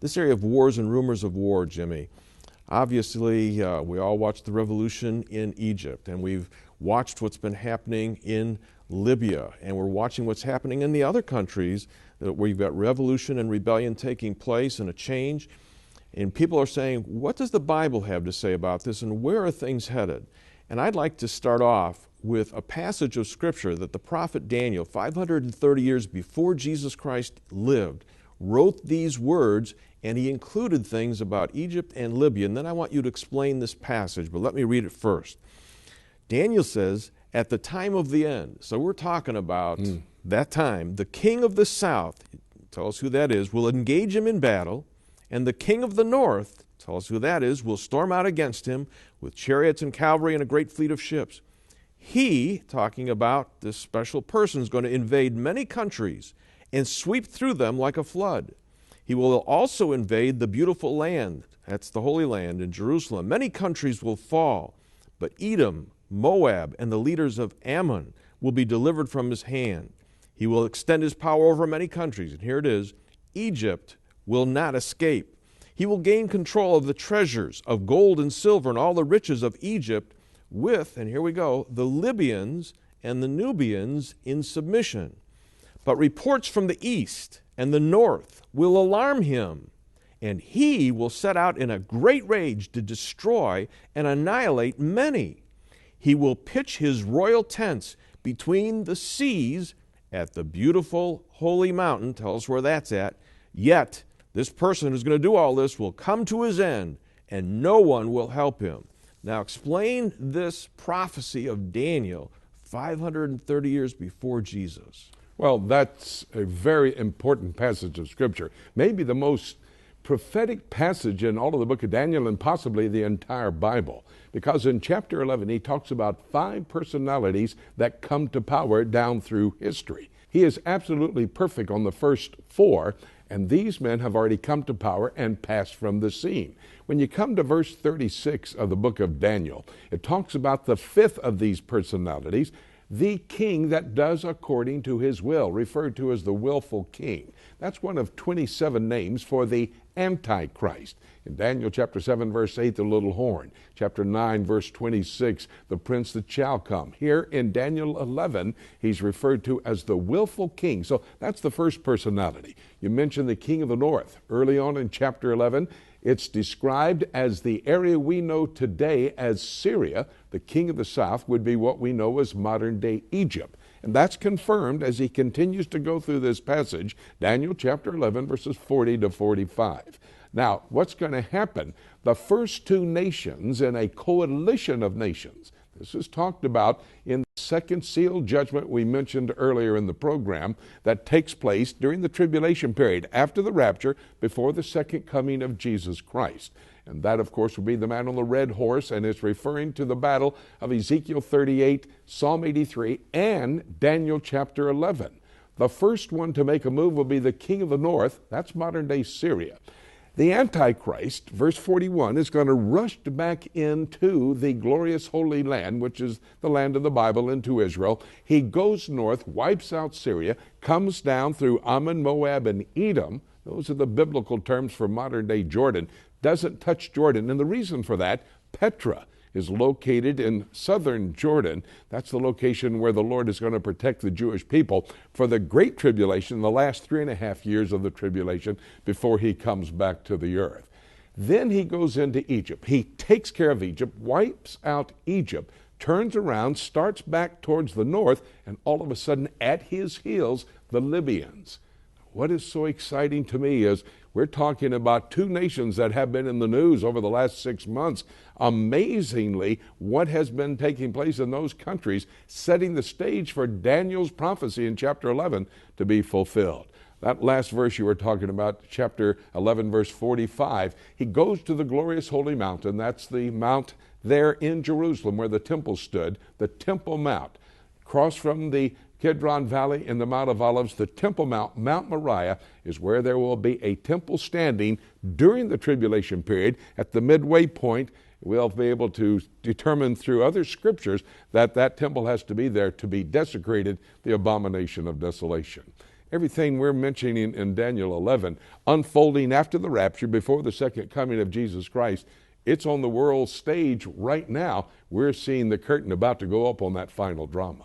This area of wars and rumors of war, Jimmy. Obviously, we all watched the revolution in Egypt, and we've watched what's been happening in Libya, and we're watching what's happening in the other countries where you've got revolution and rebellion taking place and a change. And people are saying, what does the Bible have to say about this, and where are things headed? And I'd like to start off with a passage of Scripture that the prophet Daniel, 530 years before Jesus Christ lived, wrote these words, and he included things about Egypt and Libya. And then I want you to explain this passage, but let me read it first. Daniel says, at the time of the end, so we're talking about that time, the king of the south, tell us who that is, will engage him in battle, and the king of the north, tell us who that is, will storm out against him with chariots and cavalry and a great fleet of ships. He, talking about this special person, is going to invade many countries and sweep through them like a flood. He will also invade the beautiful land, that's the Holy Land in Jerusalem. Many countries will fall, but Edom, Moab, and the leaders of Ammon will be delivered from his hand. He will extend his power over many countries, and here it is, Egypt will not escape. He will gain control of the treasures of gold and silver and all the riches of Egypt with, and here we go, the Libyans and the Nubians in submission. But reports from the east and the north will alarm him, and he will set out in a great rage to destroy and annihilate many. He will pitch his royal tents between the seas at the beautiful holy mountain. Tell us where that's at. Yet this person who's going to do all this will come to his end, and no one will help him. Now explain this prophecy of Daniel 530 years before Jesus. Well, that's a very important passage of Scripture. Maybe the most prophetic passage in all of the book of Daniel and possibly the entire Bible. Because in chapter 11, he talks about 5 personalities that come to power down through history. He is absolutely perfect on the first 4, and these men have already come to power and passed from the scene. When you come to verse 36 of the book of Daniel, it talks about the 5th of these personalities, the king that does according to his will, referred to as the willful king. That's one of 27 names for the Antichrist. In Daniel chapter 7, verse 8, the little horn. Chapter 9, verse 26, the prince that shall come. Here in Daniel 11, he's referred to as the willful king. So that's the first personality. You mentioned the king of the north. Early on in chapter 11, it's described as the area we know today as Syria. The king of the south would be what we know as modern-day Egypt. And that's confirmed as he continues to go through this passage, Daniel chapter 11, verses 40 to 45. Now, what's going to happen? The first 2 nations in a coalition of nations. This is talked about in the second seal judgment we mentioned earlier in the program that takes place during the tribulation period, after the rapture, before the second coming of Jesus Christ. And that, of course, will be the man on the red horse, and it's referring to the battle of Ezekiel 38, Psalm 83, and Daniel chapter 11. The first one to make a move will be the king of the north. That's modern-day Syria. The Antichrist, verse 41, is going to rush back into the glorious Holy Land, which is the land of the Bible, into Israel. He goes north, wipes out Syria, comes down through Ammon, Moab, and Edom. Those are the biblical terms for modern-day Jordan. Doesn't touch Jordan. And the reason for that, Petra is located in southern Jordan. That's the location where the Lord is going to protect the Jewish people for the Great Tribulation, the last 3.5 years of the tribulation before he comes back to the earth. Then he goes into Egypt. He takes care of Egypt, wipes out Egypt, turns around, starts back towards the north, and all of a sudden at his heels, the Libyans. What is so exciting to me is we're talking about 2 nations that have been in the news over the last 6 months. Amazingly, what has been taking place in those countries, setting the stage for Daniel's prophecy in chapter 11 to be fulfilled. That last verse you were talking about, chapter 11, verse 45, he goes to the glorious holy mountain. That's the mount there in Jerusalem where the temple stood, the Temple Mount. Across from the Kidron Valley in the Mount of Olives, the Temple Mount, Mount Moriah, is where there will be a temple standing during the tribulation period. At the midway point, we'll be able to determine through other scriptures that that temple has to be there to be desecrated, the abomination of desolation. everything we're mentioning in Daniel 11, unfolding after the rapture, before the second coming of Jesus Christ, it's on the world stage right now. We're seeing the curtain about to go up on that final drama.